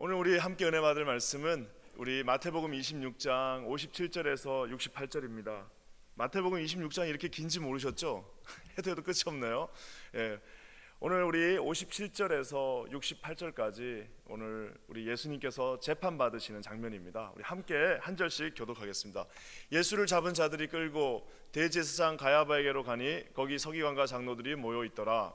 오늘 우리 함께 은혜 받을 말씀은 우리 마태복음 26장 57절에서 68절입니다. 마태복음 26장이 이렇게 긴지 모르셨죠? 해도 끝이 없네요. 오늘 우리 57절에서 68절까지 오늘 우리 예수님께서 재판 받으시는 장면입니다. 우리 함께 한 절씩 교독하겠습니다. 예수를 잡은 자들이 끌고 대제사장 가야바에게로 가니 거기 서기관과 장로들이 모여 있더라.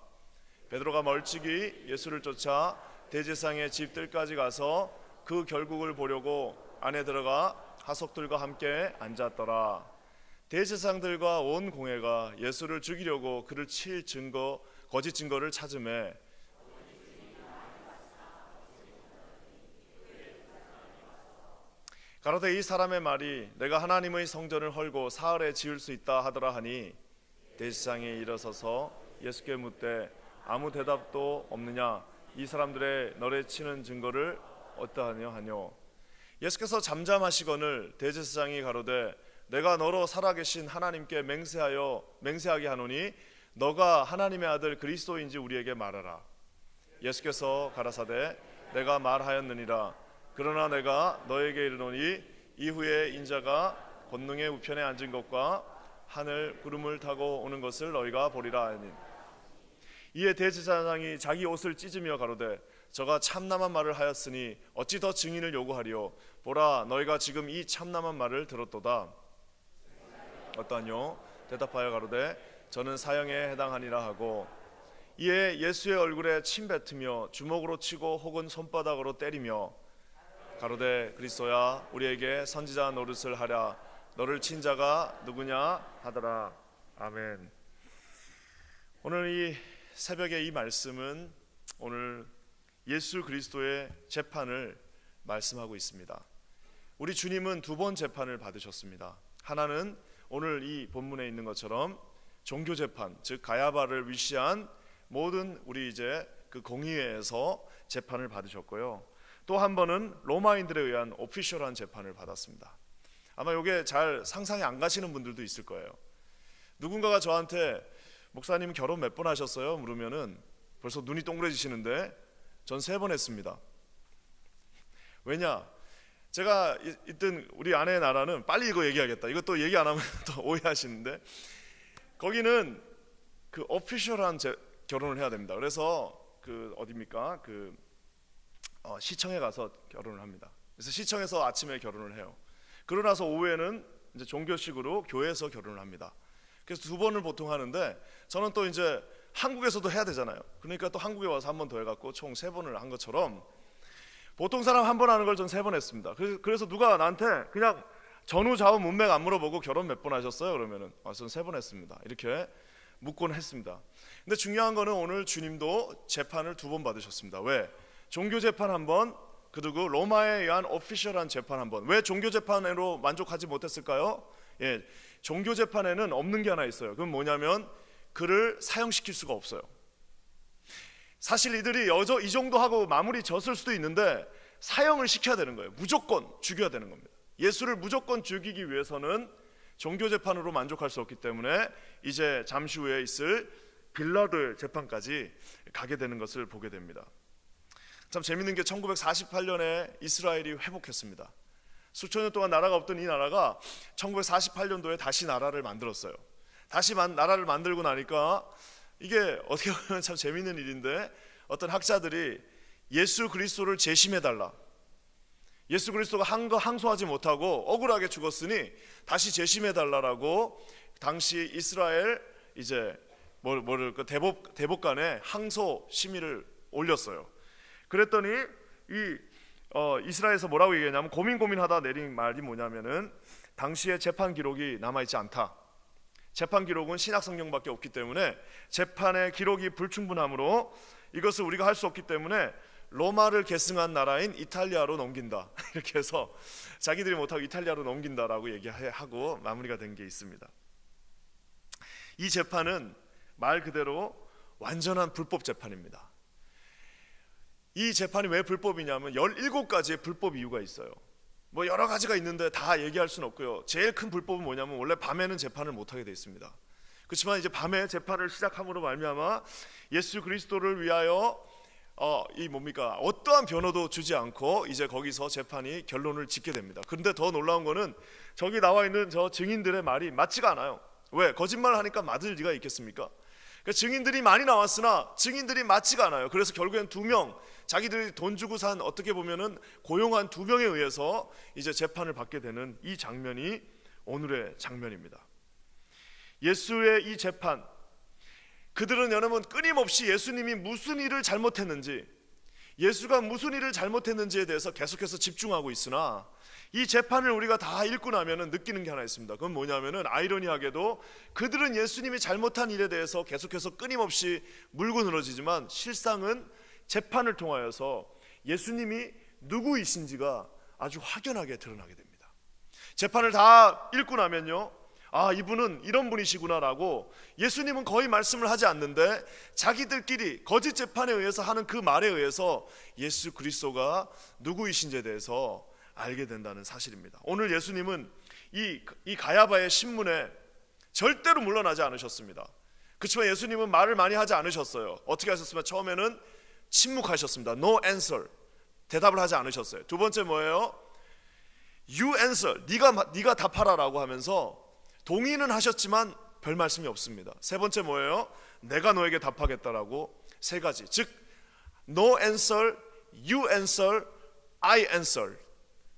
베드로가 멀찍이 예수를 쫓아 대제사장의 집 뜰까지 가서 그 결국을 보려고 안에 들어가 하석들과 함께 앉았더라. 대제사장들과 온 공회가 예수를 죽이려고 그를 칠 증거, 거짓 증거를 찾으매 가로되 이 사람의 말이 내가 하나님의 성전을 헐고 사흘에 지을 수 있다 하더라 하니 대제사장이 일어서서 예수께 묻되 아무 대답도 없느냐? 이 사람들의 너를 치는 증거를 어떠하냐 하뇨. 예수께서 잠잠하시거늘 대제사장이 가로되 내가 너로 살아계신 하나님께 맹세하게 하노니 너가 하나님의 아들 그리스도인지 우리에게 말하라. 예수께서 가라사대 내가 말하였느니라. 그러나 내가 너에게 이르노니 이후에 인자가 권능의 우편에 앉은 것과 하늘 구름을 타고 오는 것을 너희가 보리라 하니 이에 대제사장이 자기 옷을 찢으며 가로되 저가 참남한 말을 하였으니 어찌 더 증인을 요구하리요. 보라 너희가 지금 이 참남한 말을 들었도다. 어떠하뇨? 대답하여 가로되 저는 사형에 해당하니라 하고 이에 예수의 얼굴에 침 뱉으며 주먹으로 치고 혹은 손바닥으로 때리며 가로되 그리스도야 우리에게 선지자 노릇을 하랴. 너를 친 자가 누구냐 하더라. 아멘. 오늘 이 새벽에 이 말씀은 오늘 예수 그리스도의 재판을 말씀하고 있습니다. 우리 주님은 두 번 재판을 받으셨습니다. 하나는 오늘 이 본문에 있는 것처럼 종교 재판, 즉 가야바를 위시한 모든 우리 이제 그 공의회에서 재판을 받으셨고요. 또 한 번은 로마인들에 의한 오피셜한 재판을 받았습니다. 아마 이게 잘 상상이 안 가시는 분들도 있을 거예요. 누군가가 저한테 목사님 결혼 몇 번 하셨어요? 물으면은 벌써 눈이 동그래지시는데 전 3번 했습니다. 왜냐? 제가 있던 우리 아내의 나라는 빨리 이거 얘기하겠다. 이거 또 얘기 안 하면 또 오해하시는데 거기는 그 오피셜한 결혼을 해야 됩니다. 그래서 그 어디입니까? 시청에 가서 결혼을 합니다. 그래서 시청에서 아침에 결혼을 해요. 그러고 나서 오후에는 이제 종교식으로 교회에서 결혼을 합니다. 그래서 2번을 보통 하는데 저는 또 이제 한국에서도 해야 되잖아요. 그러니까 또 한국에 와서 한 번 더 해갖고 총 3번을 한 것처럼 보통 사람 한 번 하는 걸 전 3번 했습니다. 그래서 누가 나한테 그냥 전후 좌우 문맥 안 물어보고 결혼 몇 번 하셨어요? 그러면은 전 3번 했습니다. 이렇게 묻곤 했습니다. 근데 중요한 거는 오늘 주님도 재판을 2번 받으셨습니다. 왜? 종교 재판 1번, 그리고 로마에 의한 오피셜한 재판 1번. 왜 종교 재판으로 만족하지 못했을까요? 종교 재판에는 없는 게 하나 있어요. 그건 뭐냐면 그를 사형시킬 수가 없어요. 사실 이들이 이 정도 하고 마무리 졌을 수도 있는데 사형을 시켜야 되는 거예요. 무조건 죽여야 되는 겁니다. 예수를 무조건 죽이기 위해서는 종교 재판으로 만족할 수 없기 때문에 이제 잠시 후에 있을 빌라도 재판까지 가게 되는 것을 보게 됩니다. 참 재밌는 게 1948년에 이스라엘이 회복했습니다. 수천 년 동안 나라가 없던 이 나라가 1948년도에 다시 나라를 만들었어요. 다시 나라를 만들고 나니까 이게 어떻게 보면 참 재밌는 일인데 어떤 학자들이 예수 그리스도를 재심해달라. 예수 그리스도가 한 거 항소하지 못하고 억울하게 죽었으니 다시 재심해달라라고 당시 이스라엘 이제 대법관에 항소 심의를 올렸어요. 그랬더니 이스라엘에서 뭐라고 얘기했냐면 고민하다 내린 말이 뭐냐면은 당시의 재판 기록이 남아있지 않다. 재판 기록은 신약 성경밖에 없기 때문에 재판의 기록이 불충분하므로 이것을 우리가 할 수 없기 때문에 로마를 계승한 나라인 이탈리아로 넘긴다. 이렇게 해서 자기들이 못하고 이탈리아로 넘긴다라고 얘기하고 마무리가 된 게 있습니다. 이 재판은 말 그대로 완전한 불법 재판입니다. 이 재판이 왜 불법이냐면 17가지의 불법 이유가 있어요. 뭐 여러 가지가 있는데 다 얘기할 수는 없고요. 제일 큰 불법은 뭐냐면 원래 밤에는 재판을 못하게 돼 있습니다. 그렇지만 이제 밤에 재판을 시작함으로 말미암아 예수 그리스도를 위하여 어떠한 변호도 주지 않고 이제 거기서 재판이 결론을 짓게 됩니다. 그런데 더 놀라운 거는 저기 나와 있는 저 증인들의 말이 맞지가 않아요. 왜? 거짓말을 하니까 맞을 리가 있겠습니까? 그러니까 증인들이 많이 나왔으나 증인들이 맞지가 않아요. 그래서 결국엔 2명, 자기들이 돈 주고 산 어떻게 보면은 고용한 2명에 의해서 이제 재판을 받게 되는 이 장면이 오늘의 장면입니다. 예수의 이 재판, 그들은 여러분 끊임없이 예수님이 무슨 일을 잘못했는지, 예수가 무슨 일을 잘못했는지에 대해서 계속해서 집중하고 있으나 이 재판을 우리가 다 읽고 나면은 느끼는 게 하나 있습니다. 그건 뭐냐면은 아이러니하게도 그들은 예수님이 잘못한 일에 대해서 계속해서 끊임없이 물고 늘어지지만 실상은 재판을 통하여서 예수님이 누구이신지가 아주 확연하게 드러나게 됩니다. 재판을 다 읽고 나면요, 이분은 이런 분이시구나라고 예수님은 거의 말씀을 하지 않는데 자기들끼리 거짓 재판에 의해서 하는 그 말에 의해서 예수 그리스도가 누구이신지에 대해서 알게 된다는 사실입니다. 오늘 예수님은 이 가야바의 신문에 절대로 물러나지 않으셨습니다. 그렇지만 예수님은 말을 많이 하지 않으셨어요. 어떻게 하셨으면 처음에는 침묵하셨습니다. No answer, 대답을 하지 않으셨어요. 두 번째 뭐예요? You answer, 네가 답하라라고 하면서 동의는 하셨지만 별 말씀이 없습니다. 세 번째 뭐예요? 내가 너에게 답하겠다라고 세 가지, 즉 No answer, You answer, I answer,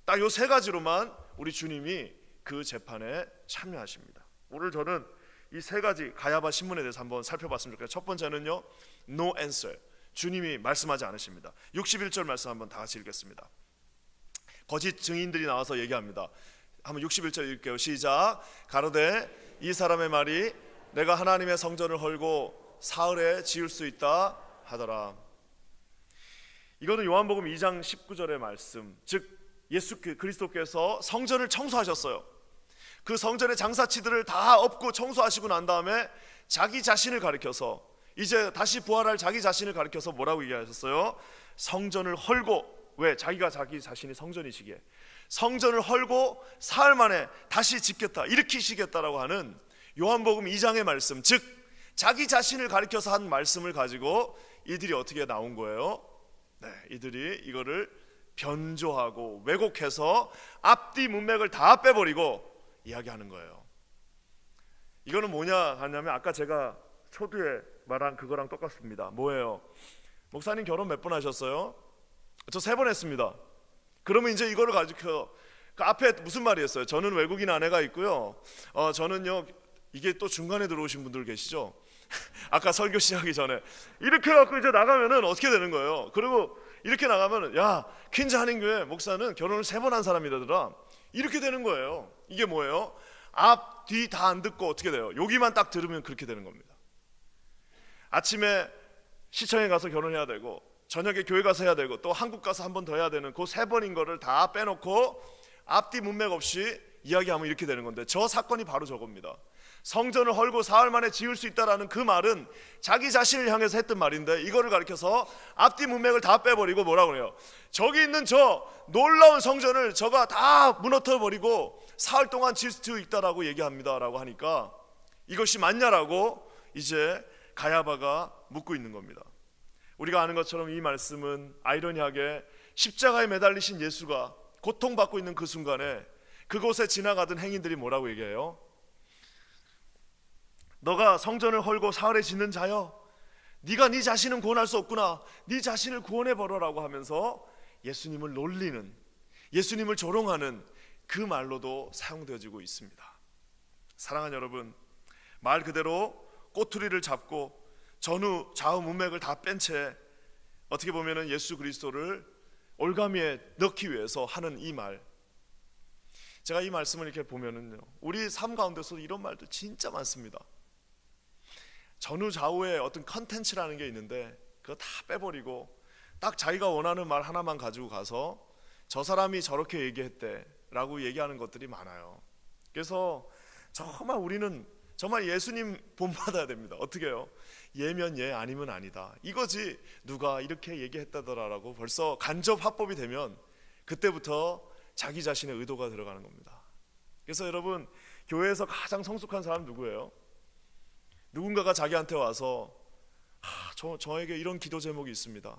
딱 요 세 가지로만 우리 주님이 그 재판에 참여하십니다. 오늘 저는 이 세 가지 가야바 신문에 대해서 한번 살펴봤으면 좋겠어요. 첫 번째는요, No answer, 주님이 말씀하지 않으십니다. 61절 말씀 한번 다 같이 읽겠습니다. 거짓 증인들이 나와서 얘기합니다. 한번 61절 읽게요. 시작. 가로되 이 사람의 말이 내가 하나님의 성전을 헐고 사흘에 지을 수 있다 하더라. 이거는 요한복음 2장 19절의 말씀, 즉 예수 그리스도께서 성전을 청소하셨어요. 그 성전의 장사치들을 다 엎고 청소하시고 난 다음에 자기 자신을 가리켜서, 이제 다시 부활할 자기 자신을 가리켜서 뭐라고 얘기하셨어요? 성전을 헐고, 왜? 자기 자신이 성전이시기에 성전을 헐고 사흘 만에 다시 짓겠다, 일으키시겠다라고 하는 요한복음 2장의 말씀, 즉 자기 자신을 가리켜서 한 말씀을 가지고 이들이 어떻게 나온 거예요? 이들이 이거를 변조하고 왜곡해서 앞뒤 문맥을 다 빼버리고 이야기하는 거예요. 이거는 뭐냐 하냐면 아까 제가 초두에 말한 그거랑 똑같습니다. 뭐예요? 목사님 결혼 몇 번 하셨어요? 저 3번 했습니다. 그러면 이제 이거를 가지고 그 앞에 무슨 말이 있어요? 저는 외국인 아내가 있고요, 저는요, 이게 또 중간에 들어오신 분들 계시죠? 아까 설교 시작하기 전에 이렇게 해갖고 이제 나가면은 어떻게 되는 거예요? 그리고 이렇게 나가면은 야, 퀸즈 한인교회 목사는 결혼을 3번 한 사람이더라, 이렇게 되는 거예요. 이게 뭐예요? 앞, 뒤 다 안 듣고 어떻게 돼요? 여기만 딱 들으면 그렇게 되는 겁니다. 아침에 시청에 가서 결혼해야 되고, 저녁에 교회 가서 해야 되고, 또 한국 가서 한 번 더 해야 되는 그 3번인 거를 다 빼놓고 앞뒤 문맥 없이 이야기하면 이렇게 되는 건데, 저 사건이 바로 저겁니다. 성전을 헐고 사흘 만에 지을 수 있다라는 그 말은 자기 자신을 향해서 했던 말인데, 이거를 가리켜서 앞뒤 문맥을 다 빼버리고 뭐라고 그래요? 저기 있는 저 놀라운 성전을 저가 다 무너뜨려 버리고 사흘 동안 지을 수 있다라고 얘기합니다 라고 하니까 이것이 맞냐라고 이제 가야바가 묻고 있는 겁니다. 우리가 아는 것처럼 이 말씀은 아이러니하게 십자가에 매달리신 예수가 고통받고 있는 그 순간에 그곳에 지나가던 행인들이 뭐라고 얘기해요? 너가 성전을 헐고 사흘에 짓는 자여, 네가 네 자신은 구원할 수 없구나, 네 자신을 구원해버려라고 하면서 예수님을 놀리는, 예수님을 조롱하는 그 말로도 사용되어지고 있습니다. 사랑하는 여러분, 말 그대로 꼬투리를 잡고 전후 좌우 문맥을 다 뺀 채 어떻게 보면은 예수 그리스도를 올가미에 넣기 위해서 하는 이 말, 제가 이 말씀을 이렇게 보면은요, 우리 삶 가운데서도 이런 말들 진짜 많습니다. 전후 좌우에 어떤 컨텐츠라는 게 있는데 그거 다 빼버리고 딱 자기가 원하는 말 하나만 가지고 가서 저 사람이 저렇게 얘기했대 라고 얘기하는 것들이 많아요. 그래서 정말 우리는 정말 예수님 본받아야 됩니다. 어떻게 해요? 예면 예, 아니면 아니다, 이거지. 누가 이렇게 얘기했다더라라고 벌써 간접 화법이 되면 그때부터 자기 자신의 의도가 들어가는 겁니다. 그래서 여러분, 교회에서 가장 성숙한 사람 누구예요? 누군가가 자기한테 와서 저에게 이런 기도 제목이 있습니다,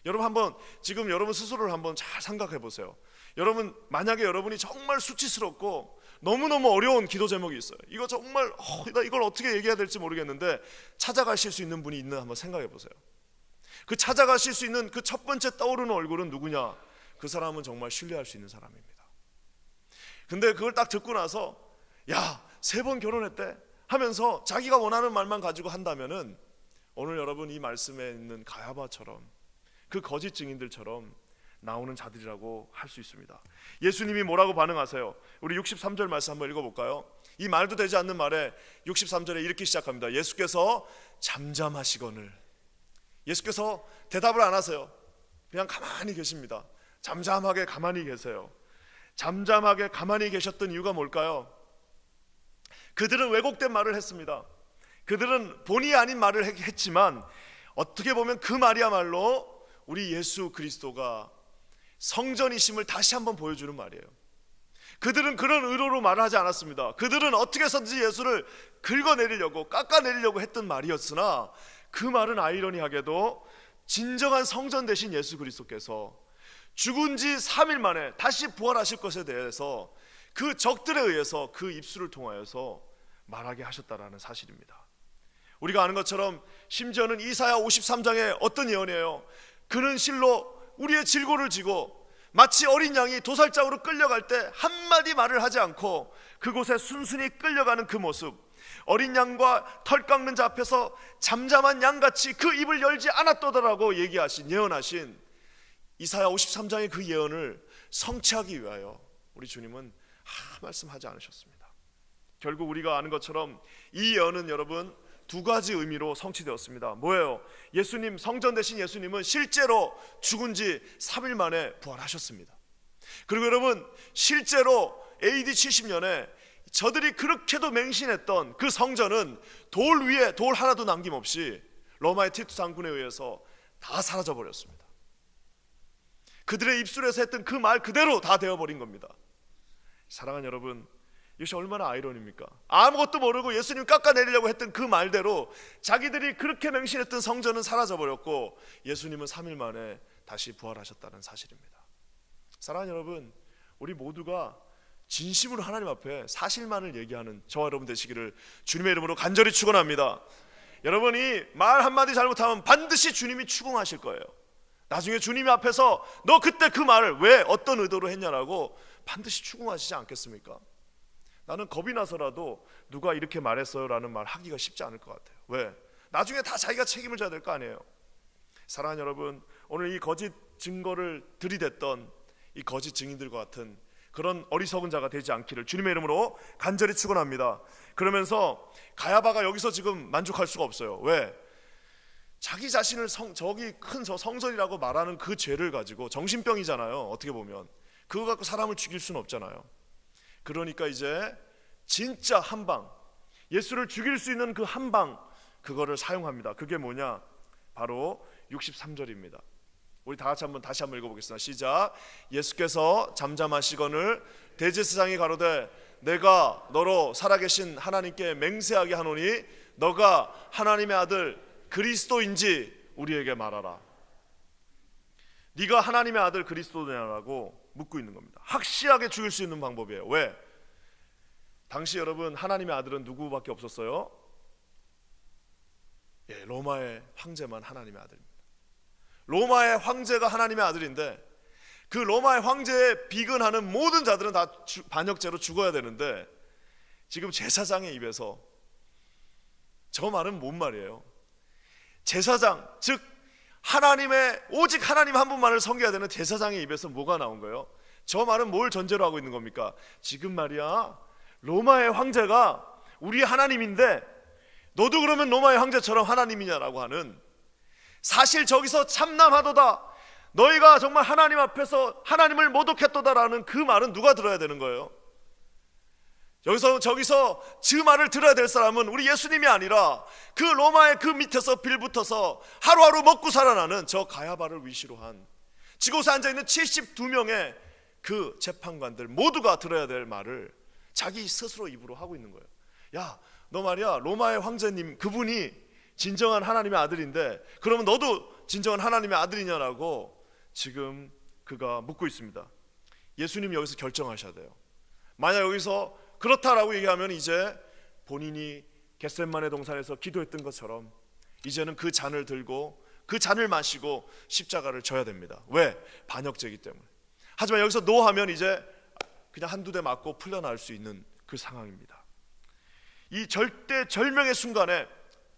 여러분 한번 지금 여러분 스스로를 한번 잘 생각해 보세요. 여러분 만약에 여러분이 정말 수치스럽고 너무너무 어려운 기도 제목이 있어요. 이거 정말 나 이걸 어떻게 얘기해야 될지 모르겠는데 찾아가실 수 있는 분이 있나 한번 생각해 보세요. 그 찾아가실 수 있는 그 첫 번째 떠오르는 얼굴은 누구냐? 그 사람은 정말 신뢰할 수 있는 사람입니다. 근데 그걸 딱 듣고 나서 야, 3번 결혼했대 하면서 자기가 원하는 말만 가지고 한다면은 오늘 여러분 이 말씀에 있는 가야바처럼 그 거짓 증인들처럼 나오는 자들이라고 할 수 있습니다. 예수님이 뭐라고 반응하세요? 우리 63절 말씀 한번 읽어볼까요? 이 말도 되지 않는 말에 63절에 이렇게 시작합니다. 예수께서 잠잠하시거늘. 예수께서 대답을 안 하세요. 그냥 가만히 계십니다. 잠잠하게 가만히 계세요. 잠잠하게 가만히 계셨던 이유가 뭘까요? 그들은 왜곡된 말을 했습니다. 그들은 본의 아닌 말을 했지만 어떻게 보면 그 말이야말로 우리 예수 그리스도가 성전이심을 다시 한번 보여주는 말이에요. 그들은 그런 의도로 말을 하지 않았습니다. 그들은 어떻게 해서든지 예수를 긁어내리려고 깎아내리려고 했던 말이었으나 그 말은 아이러니하게도 진정한 성전 되신 예수 그리스도께서 죽은 지 3일 만에 다시 부활하실 것에 대해서 그 적들에 의해서 그 입술을 통하여서 말하게 하셨다라는 사실입니다. 우리가 아는 것처럼 심지어는 이사야 53장에 어떤 예언이에요? 그는 실로 우리의 질고를 지고 마치 어린 양이 도살장으로 끌려갈 때 한마디 말을 하지 않고 그곳에 순순히 끌려가는 그 모습, 어린 양과 털 깎는 자 앞에서 잠잠한 양같이 그 입을 열지 않았더라라고 예언하신 이사야 53장의 그 예언을 성취하기 위하여 우리 주님은 말씀하지 않으셨습니다. 결국 우리가 아는 것처럼 이 예언은 여러분 2가지 의미로 성취되었습니다. 뭐예요? 예수님, 성전 되신 예수님은 실제로 죽은 지 3일 만에 부활하셨습니다. 그리고 여러분 실제로 AD 70년에 저들이 그렇게도 맹신했던 그 성전은 돌 위에 돌 하나도 남김없이 로마의 티투 장군에 의해서 다 사라져 버렸습니다. 그들의 입술에서 했던 그 말 그대로 다 되어버린 겁니다. 사랑하는 여러분, 이것이 얼마나 아이러니입니까? 아무것도 모르고 예수님 깎아내리려고 했던 그 말대로 자기들이 그렇게 맹신했던 성전은 사라져버렸고 예수님은 3일 만에 다시 부활하셨다는 사실입니다. 사랑하는 여러분, 우리 모두가 진심으로 하나님 앞에 사실만을 얘기하는 저와 여러분 되시기를 주님의 이름으로 간절히 축원합니다. 여러분이 말 한마디 잘못하면 반드시 주님이 추궁하실 거예요. 나중에 주님 앞에서 너 그때 그 말을 왜 어떤 의도로 했냐라고 반드시 추궁하시지 않겠습니까? 나는 겁이 나서라도 누가 이렇게 말했어요 라는 말 하기가 쉽지 않을 것 같아요. 왜? 나중에 다 자기가 책임을 져야 될 거 아니에요. 사랑하는 여러분, 오늘 이 거짓 증거를 들이댔던 이 거짓 증인들과 같은 그런 어리석은 자가 되지 않기를 주님의 이름으로 간절히 축원합니다. 그러면서 가야바가 여기서 지금 만족할 수가 없어요. 왜? 자기 자신을 저기 큰 저 성전이라고 말하는 그 죄를 가지고, 정신병이잖아요. 어떻게 보면 그거 갖고 사람을 죽일 수는 없잖아요. 그러니까 이제 진짜 한방, 예수를 죽일 수 있는 그 한방, 그거를 사용합니다. 그게 뭐냐? 바로 63절입니다. 우리 다 같이 다시 한번 읽어보겠습니다. 시작. 예수께서 잠잠하시거늘 대제사장이 가로되 내가 너로 살아계신 하나님께 맹세하게 하노니 너가 하나님의 아들 그리스도인지 우리에게 말하라. 네가 하나님의 아들 그리스도냐라고 묻고 있는 겁니다. 확실하게 죽일 수 있는 방법이에요. 왜? 당시 여러분 하나님의 아들은 누구밖에 없었어요? 로마의 황제만 하나님의 아들입니다. 로마의 황제가 하나님의 아들인데 그 로마의 황제에 비근하는 모든 자들은 다 반역죄로 죽어야 되는데 지금 제사장의 입에서 저 말은 뭔 말이에요? 제사장, 즉 하나님의 오직 하나님 한 분만을 섬겨야 되는 제사장의 입에서 뭐가 나온 거예요? 저 말은 뭘 전제로 하고 있는 겁니까? 지금 말이야 로마의 황제가 우리 하나님인데 너도 그러면 로마의 황제처럼 하나님이냐라고 하는, 사실 저기서 참남하도다, 너희가 정말 하나님 앞에서 하나님을 모독했도다라는 그 말은 누가 들어야 되는 거예요? 저기서 그 말을 들어야 될 사람은 우리 예수님이 아니라 그 로마의 그 밑에서 빌붙어서 하루하루 먹고 살아나는 저 가야바를 위시로 한 지곳에 앉아있는 72명의 그 재판관들 모두가 들어야 될 말을 자기 스스로 입으로 하고 있는 거예요. 야, 너 말이야 로마의 황제님 그분이 진정한 하나님의 아들인데 그러면 너도 진정한 하나님의 아들이냐라고 지금 그가 묻고 있습니다. 예수님 여기서 결정하셔야 돼요. 만약 여기서 그렇다라고 얘기하면 이제 본인이 겟세마네 동산에서 기도했던 것처럼 이제는 그 잔을 들고 그 잔을 마시고 십자가를 져야 됩니다. 왜? 반역죄이기 때문에. 하지만 여기서 노하면 이제 그냥 한두 대 맞고 풀려날 수 있는 그 상황입니다. 이 절대절명의 순간에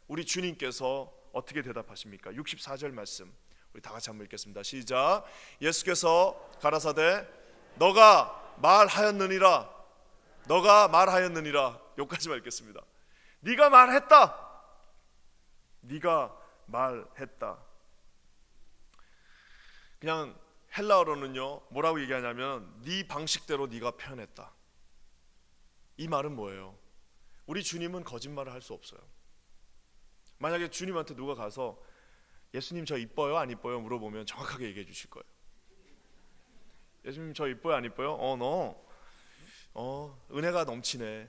우리 주님께서 어떻게 대답하십니까? 64절 말씀 우리 다 같이 한번 읽겠습니다. 시작. 예수께서 가라사대 너가 말하였느니라. 너가 말하였느니라. 여기까지만 읽겠습니다. 네가 말했다. 네가 말했다. 그냥 헬라어로는요 뭐라고 얘기하냐면 네 방식대로 네가 표현했다. 이 말은 뭐예요? 우리 주님은 거짓말을 할 수 없어요. 만약에 주님한테 누가 가서 예수님 저 이뻐요 안 이뻐요 물어보면 정확하게 얘기해 주실 거예요. 예수님 저 이뻐요 안 이뻐요? 너 은혜가 넘치네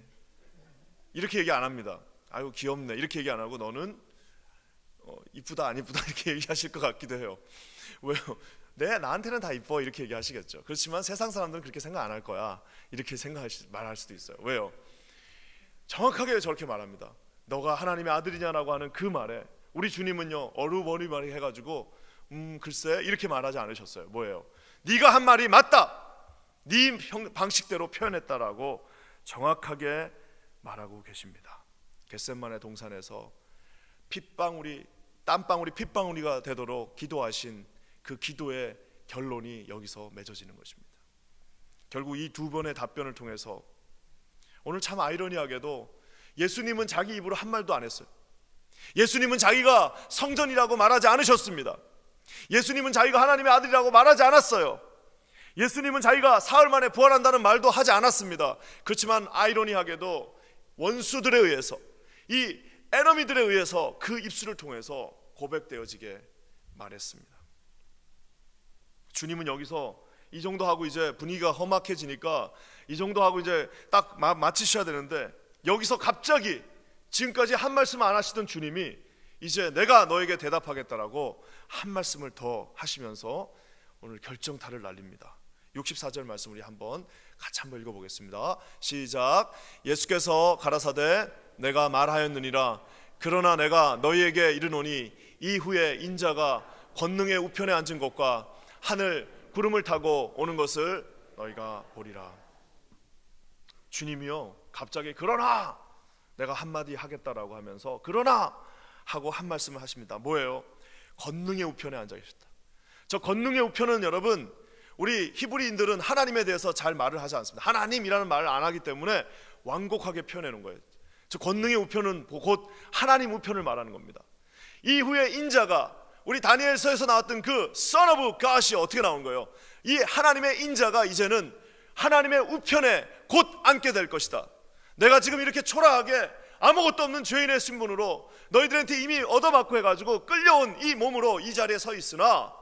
이렇게 얘기 안 합니다. 아유 귀엽네 이렇게 얘기 안 하고 너는 이쁘다 안 이쁘다 이렇게 얘기하실 것 같기도 해요. 왜요? 나한테는 다 이뻐 이렇게 얘기하시겠죠. 그렇지만 세상 사람들은 그렇게 생각 안 할 거야 이렇게 말할 수도 있어요. 왜요? 정확하게 저렇게 말합니다. 너가 하나님의 아들이냐라고 하는 그 말에 우리 주님은요 어루머리머리 해가지고 글쎄 이렇게 말하지 않으셨어요. 뭐예요? 네가 한 말이 맞다. 네 방식대로 표현했다라고 정확하게 말하고 계십니다. 겟세마네 동산에서 땀방울이 핏방울이가 되도록 기도하신 그 기도의 결론이 여기서 맺어지는 것입니다. 결국 이 두 번의 답변을 통해서 오늘 참 아이러니하게도 예수님은 자기 입으로 한 말도 안 했어요. 예수님은 자기가 성전이라고 말하지 않으셨습니다. 예수님은 자기가 하나님의 아들이라고 말하지 않았어요. 예수님은 자기가 사흘 만에 부활한다는 말도 하지 않았습니다. 그렇지만 아이러니하게도 원수들에 의해서 이 에너미들에 의해서 그 입술을 통해서 고백되어지게 말했습니다. 주님은 여기서 이 정도 하고 이제 분위기가 험악해지니까 이 정도 하고 이제 딱 마치셔야 되는데 여기서 갑자기 지금까지 한 말씀 안 하시던 주님이 이제 내가 너에게 대답하겠다라고 한 말씀을 더 하시면서 오늘 결정타를 날립니다. 64절 말씀 우리 같이 한번 읽어보겠습니다. 시작. 예수께서 가라사대 내가 말하였느니라. 그러나 내가 너희에게 이르노니 이후에 인자가 권능의 우편에 앉은 것과 하늘 구름을 타고 오는 것을 너희가 보리라. 주님이요 갑자기 그러나 내가 한마디 하겠다라고 하면서 그러나 하고 한 말씀을 하십니다. 뭐예요? 권능의 우편에 앉아 계셨다. 저 권능의 우편은 여러분 우리 히브리인들은 하나님에 대해서 잘 말을 하지 않습니다. 하나님이라는 말을 안 하기 때문에 완곡하게 표현해 놓은 거예요. 저 권능의 우편은 곧 하나님 우편을 말하는 겁니다. 이후에 인자가 우리 다니엘서에서 나왔던 그 Son of God이 어떻게 나온 거예요? 이 하나님의 인자가 이제는 하나님의 우편에 곧 앉게 될 것이다. 내가 지금 이렇게 초라하게 아무것도 없는 죄인의 신분으로 너희들한테 이미 얻어맞고 해가지고 끌려온 이 몸으로 이 자리에 서 있으나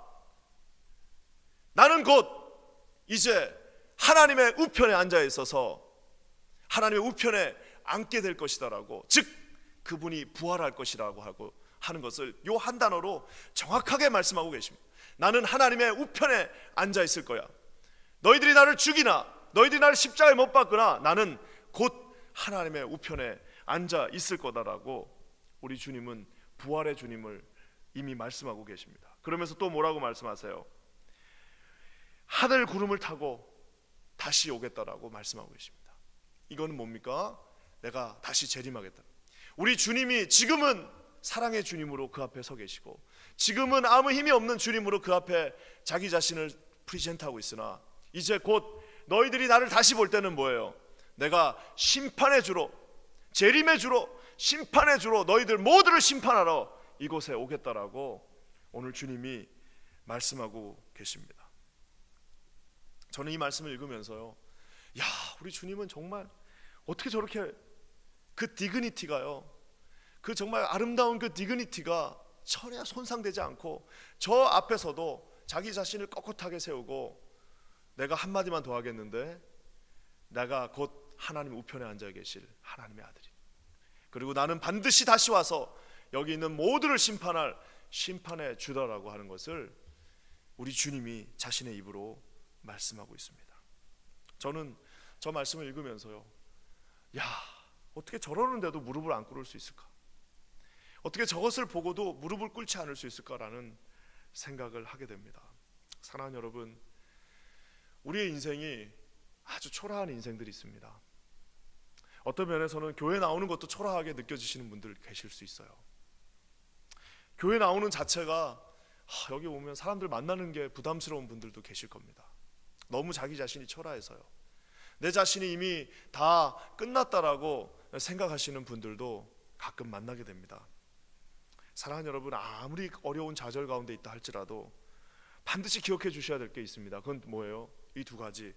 나는 곧 이제 하나님의 우편에 앉아 있어서 하나님의 우편에 앉게 될 것이다라고, 즉 그분이 부활할 것이라고 하고 하는 것을 요 한 단어로 정확하게 말씀하고 계십니다. 나는 하나님의 우편에 앉아 있을 거야. 너희들이 나를 죽이나 너희들이 나를 십자가에 못 박거나 나는 곧 하나님의 우편에 앉아 있을 거다라고 우리 주님은 부활의 주님을 이미 말씀하고 계십니다. 그러면서 또 뭐라고 말씀하세요? 하늘 구름을 타고 다시 오겠다라고 말씀하고 계십니다. 이거는 뭡니까? 내가 다시 재림하겠다. 우리 주님이 지금은 사랑의 주님으로 그 앞에 서 계시고 지금은 아무 힘이 없는 주님으로 그 앞에 자기 자신을 프리젠트하고 있으나 이제 곧 너희들이 나를 다시 볼 때는 뭐예요? 내가 심판의 주로, 재림의 주로, 심판의 주로 너희들 모두를 심판하러 이곳에 오겠다라고 오늘 주님이 말씀하고 계십니다. 저는 이 말씀을 읽으면서요, 야, 우리 주님은 정말 어떻게 저렇게 그 디그니티가요, 그 정말 아름다운 그 디그니티가 전혀 손상되지 않고 저 앞에서도 자기 자신을 꼿꼿하게 세우고 내가 한마디만 더 하겠는데 내가 곧 하나님 우편에 앉아 계실 하나님의 아들이, 그리고 나는 반드시 다시 와서 여기 있는 모두를 심판할 심판의 주다라고 하는 것을 우리 주님이 자신의 입으로 말씀하고 있습니다. 저는 저 말씀을 읽으면서요, 야, 어떻게 저러는데도 무릎을 안 꿇을 수 있을까? 어떻게 저것을 보고도 무릎을 꿇지 않을 수 있을까라는 생각을 하게 됩니다. 사랑하는 여러분, 우리의 인생이 아주 초라한 인생들이 있습니다. 어떤 면에서는 교회 나오는 것도 초라하게 느껴지시는 분들 계실 수 있어요. 교회 나오는 자체가 여기 오면 사람들 만나는 게 부담스러운 분들도 계실 겁니다. 너무 자기 자신이 초라해서요. 내 자신이 이미 다 끝났다라고 생각하시는 분들도 가끔 만나게 됩니다. 사랑하는 여러분, 아무리 어려운 좌절 가운데 있다 할지라도 반드시 기억해 주셔야 될 게 있습니다. 그건 뭐예요? 이 두 가지.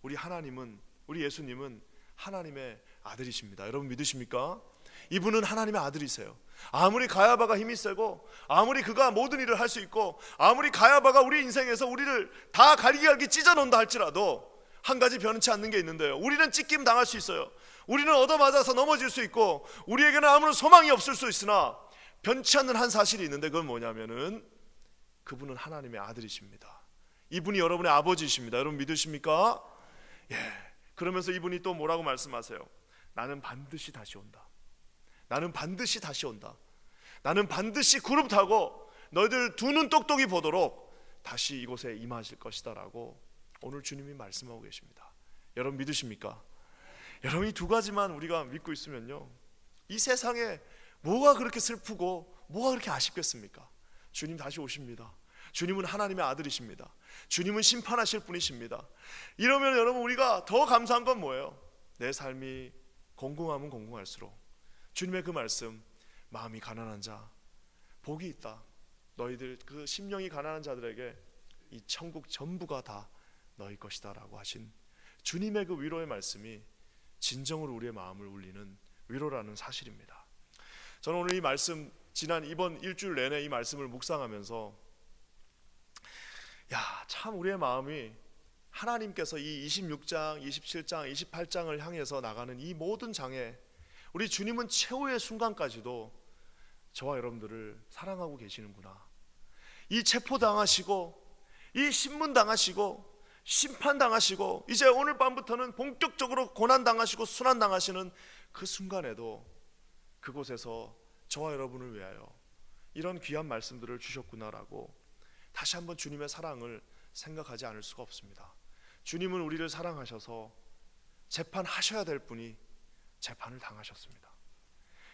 우리 예수님은 하나님의 아들이십니다. 여러분 믿으십니까? 이분은 하나님의 아들이세요. 아무리 가야바가 힘이 세고, 아무리 그가 모든 일을 할 수 있고, 아무리 가야바가 우리 인생에서 우리를 다 갈기갈기 찢어놓는다 할지라도 한 가지 변치 않는 게 있는데요, 우리는 찢김 당할 수 있어요. 우리는 얻어맞아서 넘어질 수 있고, 우리에게는 아무런 소망이 없을 수 있으나 변치 않는 한 사실이 있는데, 그건 뭐냐면은 그분은 하나님의 아들이십니다. 이분이 여러분의 아버지이십니다. 여러분 믿으십니까? 예. 그러면서 이분이 또 뭐라고 말씀하세요? 나는 반드시 다시 온다. 나는 반드시 다시 온다. 나는 반드시 구름 타고 너희들 두 눈 똑똑히 보도록 다시 이곳에 임하실 것이다 라고 오늘 주님이 말씀하고 계십니다. 여러분 믿으십니까? 여러분, 이 두 가지만 우리가 믿고 있으면요, 이 세상에 뭐가 그렇게 슬프고 뭐가 그렇게 아쉽겠습니까? 주님 다시 오십니다. 주님은 하나님의 아들이십니다. 주님은 심판하실 분이십니다. 이러면 여러분, 우리가 더 감사한 건 뭐예요? 내 삶이 공공하면 공공할수록 주님의 그 말씀, 마음이 가난한 자 복이 있다. 너희들 그 심령이 가난한 자들에게 이 천국 전부가 다 너희 것이다 라고 하신 주님의 그 위로의 말씀이 진정으로 우리의 마음을 울리는 위로라는 사실입니다. 저는 오늘 이 말씀, 지난 이번 일주일 내내 이 말씀을 묵상하면서 참 우리의 마음이 하나님께서 이 26장, 27장, 28장을 향해서 나가는 이 모든 장에 우리 주님은 최후의 순간까지도 저와 여러분들을 사랑하고 계시는구나. 이 체포당하시고, 이 신문당하시고, 심판당하시고, 이제 오늘 밤부터는 본격적으로 고난당하시고 순환당하시는 그 순간에도 그곳에서 저와 여러분을 위하여 이런 귀한 말씀들을 주셨구나라고 다시 한번 주님의 사랑을 생각하지 않을 수가 없습니다. 주님은 우리를 사랑하셔서 재판하셔야 될 분이 재판을 당하셨습니다.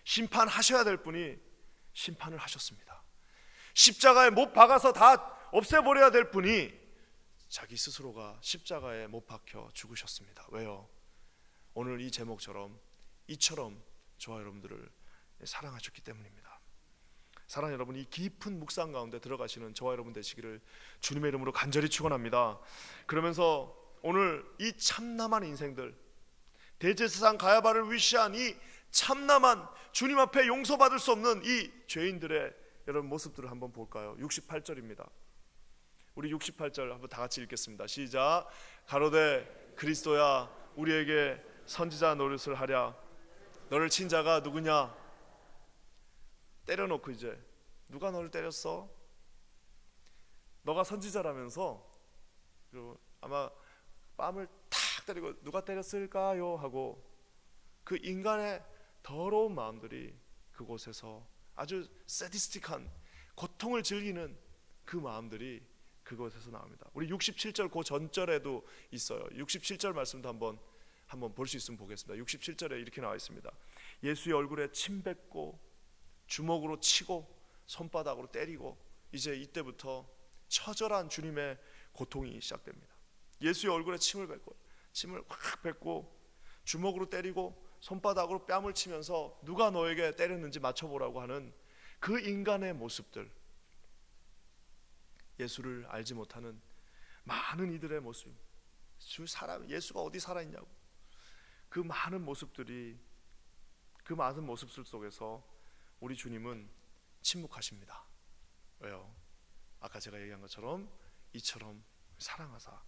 심판하셔야 될 분이 심판을 하셨습니다. 십자가에 못 박아서 다 없애버려야 될 분이 자기 스스로가 십자가에 못 박혀 죽으셨습니다. 왜요? 오늘 이 제목처럼 이처럼 저와 여러분들을 사랑하셨기 때문입니다. 사랑하는 여러분, 이 깊은 묵상 가운데 들어가시는 저와 여러분 되시기를 주님의 이름으로 간절히 축원합니다. 그러면서 오늘 이 참남한 인생들, 대제사장 가야바를 위시한 이 참남한 주님 앞에 용서받을 수 없는 이 죄인들의 여러분 모습들을 한번 볼까요? 68절입니다. 우리 68절 한번 다 같이 읽겠습니다. 시작. 가로되 그리스도야 우리에게 선지자 노릇을 하랴. 너를 친 자가 누구냐? 때려놓고 이제 누가 너를 때렸어? 너가 선지자라면서, 그리고 아마 뺨을 탁 때리고 누가 때렸을까요? 하고 그 인간의 더러운 마음들이 그곳에서 아주 세디스틱한 고통을 즐기는 그 마음들이 그곳에서 나옵니다. 우리 67절 그 전절에도 있어요. 67절 말씀도 한번 볼 수 있으면 보겠습니다. 67절에 이렇게 나와 있습니다. 예수의 얼굴에 침 뱉고 주먹으로 치고 손바닥으로 때리고, 이제 이때부터 처절한 주님의 고통이 시작됩니다. 예수의 얼굴에 침을 확 뱉고 주먹으로 때리고 손바닥으로 뺨을 치면서 누가 너에게 때렸는지 맞춰보라고 하는 그 인간의 모습들, 예수를 알지 못하는 많은 이들의 모습, 예수가 어디 살아있냐고, 그 많은 모습들 속에서 우리 주님은 침묵하십니다. 왜요? 아까 제가 얘기한 것처럼 이처럼 사랑하사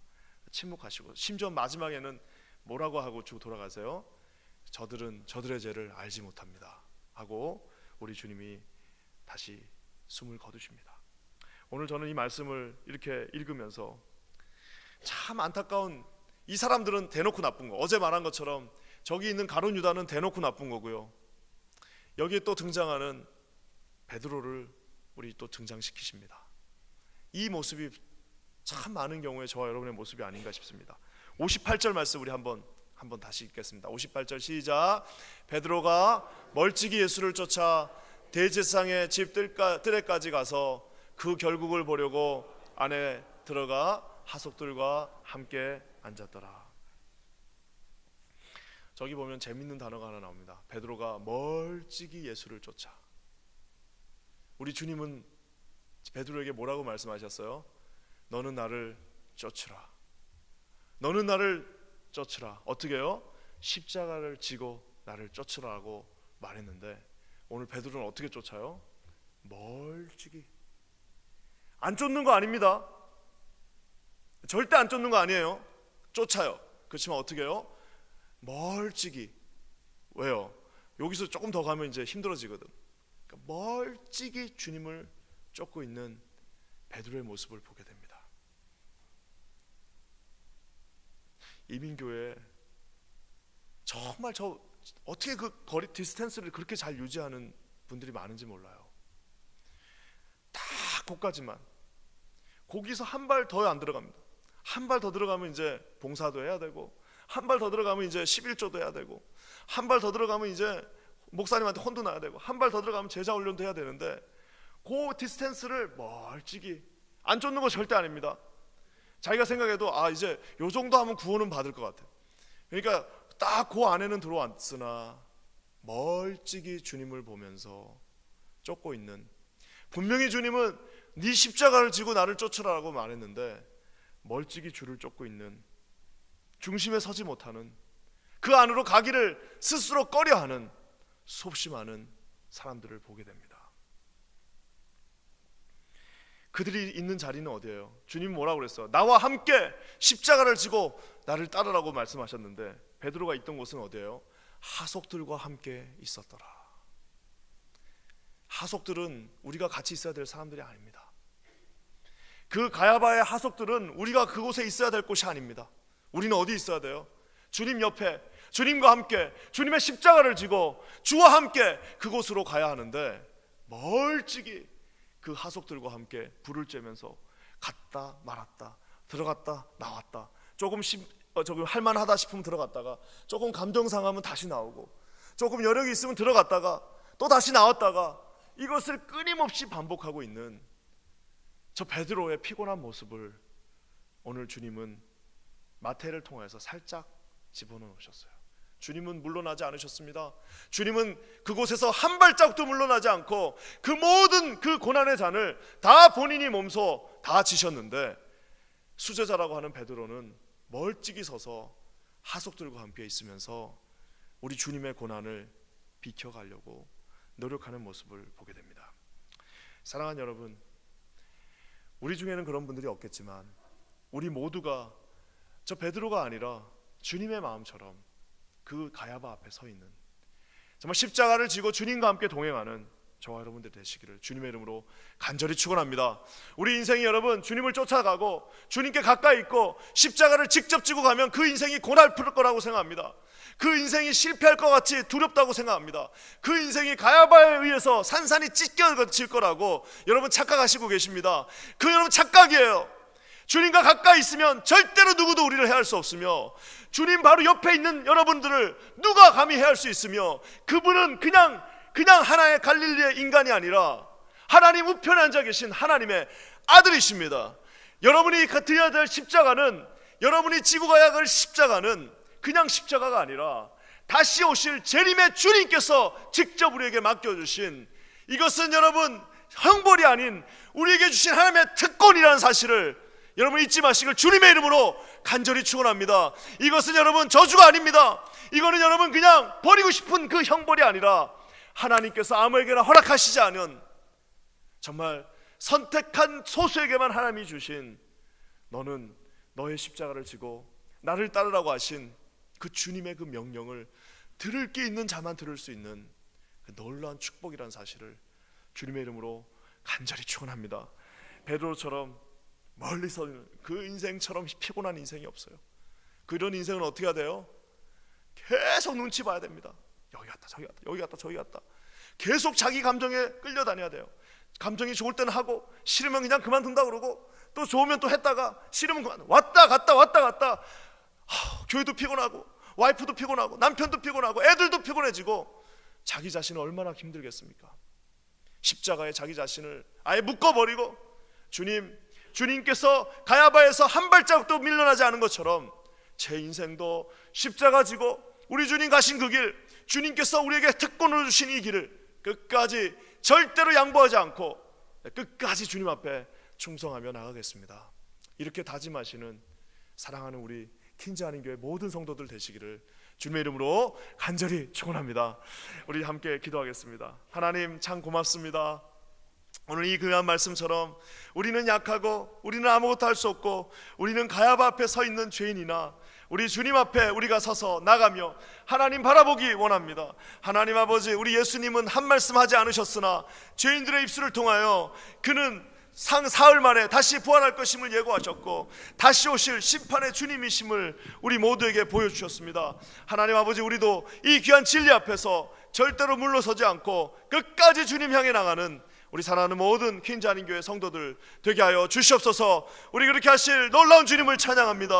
침묵하시고, 심지어 마지막에는 뭐라고 하고 쭉 돌아가세요? 저들은 저들의 죄를 알지 못합니다 하고 우리 주님이 다시 숨을 거두십니다. 오늘 저는 이 말씀을 이렇게 읽으면서 참 안타까운, 이 사람들은 대놓고 나쁜 거, 어제 말한 것처럼 저기 있는 가룟 유다는 대놓고 나쁜 거고요, 여기에 또 등장하는 베드로를 우리 또 등장시키십니다. 이 모습이 참 많은 경우에 저와 여러분의 모습이 아닌가 싶습니다. 58절 말씀 우리 한번 다시 읽겠습니다. 58절 시작. 베드로가 멀찍이 예수를 쫓아 대제사장의 집 뜰에까지 가서 그 결국을 보려고 안에 들어가 하속들과 함께 앉았더라. 저기 보면 재밌는 단어가 하나 나옵니다. 베드로가 멀찍이 예수를 쫓아. 우리 주님은 베드로에게 뭐라고 말씀하셨어요? 너는 나를 쫓으라. 너는 나를 쫓으라. 어떻게 해요? 십자가를 지고 나를 쫓으라고 말했는데 오늘 베드로는 어떻게 쫓아요? 멀찍이. 안 쫓는 거 아닙니다. 절대 안 쫓는 거 아니에요. 쫓아요. 그렇지만 어떻게 해요? 멀찍이. 왜요? 여기서 조금 더 가면 이제 힘들어지거든. 그러니까 멀찍이 주님을 쫓고 있는 베드로의 모습을 보게 됩니다. 이민교회 정말 저 어떻게 그 거리 디스턴스를 그렇게 잘 유지하는 분들이 많은지 몰라요. 다 거기까지만. 거기서 한 발 더 안 들어갑니다. 한 발 더 들어가면 이제 봉사도 해야 되고, 한 발 더 들어가면 이제 11조도 해야 되고, 한 발 더 들어가면 이제 목사님한테 혼도 나야 되고, 한 발 더 들어가면 제자 훈련도 해야 되는데 그 디스턴스를 멀찍이. 안 쫓는 거 절대 아닙니다. 자기가 생각해도 이제 요 정도 하면 구원은 받을 것 같아. 그러니까 딱 그 안에는 들어왔으나 멀찍이 주님을 보면서 쫓고 있는, 분명히 주님은 네 십자가를 지고 나를 쫓으라고 말했는데 멀찍이 주를 쫓고 있는, 중심에 서지 못하는, 그 안으로 가기를 스스로 꺼려하는 수없이 많은 사람들을 보게 됩니다. 그들이 있는 자리는 어디예요? 주님 뭐라고 그랬어요? 나와 함께 십자가를 지고 나를 따르라고 말씀하셨는데 베드로가 있던 곳은 어디예요? 하속들과 함께 있었더라. 하속들은 우리가 같이 있어야 될 사람들이 아닙니다. 그 가야바의 하속들은 우리가 그곳에 있어야 될 곳이 아닙니다. 우리는 어디 있어야 돼요? 주님 옆에, 주님과 함께 주님의 십자가를 지고 주와 함께 그곳으로 가야 하는데 멀찍이 그 하속들과 함께 불을 쬐면서 갔다 말았다, 들어갔다 나왔다, 조금 할만하다 싶으면 들어갔다가, 조금 감정 상하면 다시 나오고, 조금 여력이 있으면 들어갔다가 또 다시 나왔다가, 이것을 끊임없이 반복하고 있는 저 베드로의 피곤한 모습을 오늘 주님은 마태를 통해서 살짝 집어넣으셨어요. 주님은 물러나지 않으셨습니다. 주님은 그곳에서 한 발짝도 물러나지 않고 그 모든 그 고난의 잔을 다 본인이 몸소 다 지셨는데 수제자라고 하는 베드로는 멀찍이 서서 하속들과 함께 있으면서 우리 주님의 고난을 비켜가려고 노력하는 모습을 보게 됩니다. 사랑하는 여러분, 우리 중에는 그런 분들이 없겠지만 우리 모두가 저 베드로가 아니라 주님의 마음처럼 그 가야바 앞에 서 있는, 정말 십자가를 지고 주님과 함께 동행하는 저와 여러분들 되시기를 주님의 이름으로 간절히 축원합니다. 우리 인생이 여러분 주님을 쫓아가고 주님께 가까이 있고 십자가를 직접 지고 가면 그 인생이 고달플 거라고 생각합니다. 그 인생이 실패할 것 같이 두렵다고 생각합니다. 그 인생이 가야바에 의해서 산산이 찢겨질 거라고 여러분 착각하시고 계십니다. 그 여러분 착각이에요. 주님과 가까이 있으면 절대로 누구도 우리를 해할 수 없으며, 주님 바로 옆에 있는 여러분들을 누가 감히 해할 수 있으며, 그분은 그냥 하나의 갈릴리의 인간이 아니라 하나님 우편에 앉아 계신 하나님의 아들이십니다. 여러분이 드려야 될 십자가는, 여러분이 지고 가야 할 십자가는 그냥 십자가가 아니라 다시 오실 재림의 주님께서 직접 우리에게 맡겨주신, 이것은 여러분 형벌이 아닌 우리에게 주신 하나님의 특권이라는 사실을 여러분 잊지 마시길 주님의 이름으로 간절히 축원합니다. 이것은 여러분 저주가 아닙니다. 이거는 여러분 그냥 버리고 싶은 그 형벌이 아니라 하나님께서 아무에게나 허락하시지 않은, 정말 선택한 소수에게만 하나님이 주신, 너는 너의 십자가를 지고 나를 따르라고 하신 그 주님의 그 명령을 들을 게 있는 자만 들을 수 있는 그 놀라운 축복이라는 사실을 주님의 이름으로 간절히 축원합니다. 베드로처럼 멀리서 그 인생처럼 피곤한 인생이 없어요. 그런 인생은 어떻게 해야 돼요? 계속 눈치 봐야 됩니다. 여기 갔다 저기 갔다 여기 갔다 저기 갔다 계속 자기 감정에 끌려다녀야 돼요. 감정이 좋을 때는 하고 싫으면 그냥 그만둔다 그러고 또 좋으면 또 했다가 싫으면 그만 왔다 갔다 교회도 피곤하고 와이프도 피곤하고 남편도 피곤하고 애들도 피곤해지고 자기 자신은 얼마나 힘들겠습니까? 십자가에 자기 자신을 아예 묶어버리고 주님께서 가야바에서 한 발자국도 밀려나지 않은 것처럼 제 인생도 십자가 지고 우리 주님 가신 그 길, 주님께서 우리에게 특권으로 주신 이 길을 끝까지 절대로 양보하지 않고 끝까지 주님 앞에 충성하며 나가겠습니다. 이렇게 다짐하시는 사랑하는 우리 킨즈하는 교회 모든 성도들 되시기를 주님의 이름으로 간절히 축원합니다. 우리 함께 기도하겠습니다. 하나님 참 고맙습니다. 오늘 이 귀한 말씀처럼 우리는 약하고 우리는 아무것도 할 수 없고 우리는 가야바 앞에 서 있는 죄인이나 우리 주님 앞에 우리가 서서 나가며 하나님 바라보기 원합니다. 하나님 아버지, 우리 예수님은 한 말씀 하지 않으셨으나 죄인들의 입술을 통하여 그는 사흘 만에 다시 부활할 것임을 예고하셨고 다시 오실 심판의 주님이심을 우리 모두에게 보여주셨습니다. 하나님 아버지, 우리도 이 귀한 진리 앞에서 절대로 물러서지 않고 끝까지 주님 향해 나가는 우리 사랑하는 모든 퀸즈하는 교회 성도들 되게 하여 주시옵소서. 우리 그렇게 하실 놀라운 주님을 찬양합니다.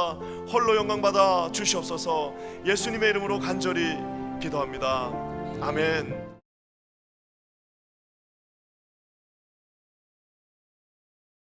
홀로 영광받아 주시옵소서. 예수님의 이름으로 간절히 기도합니다. 아멘.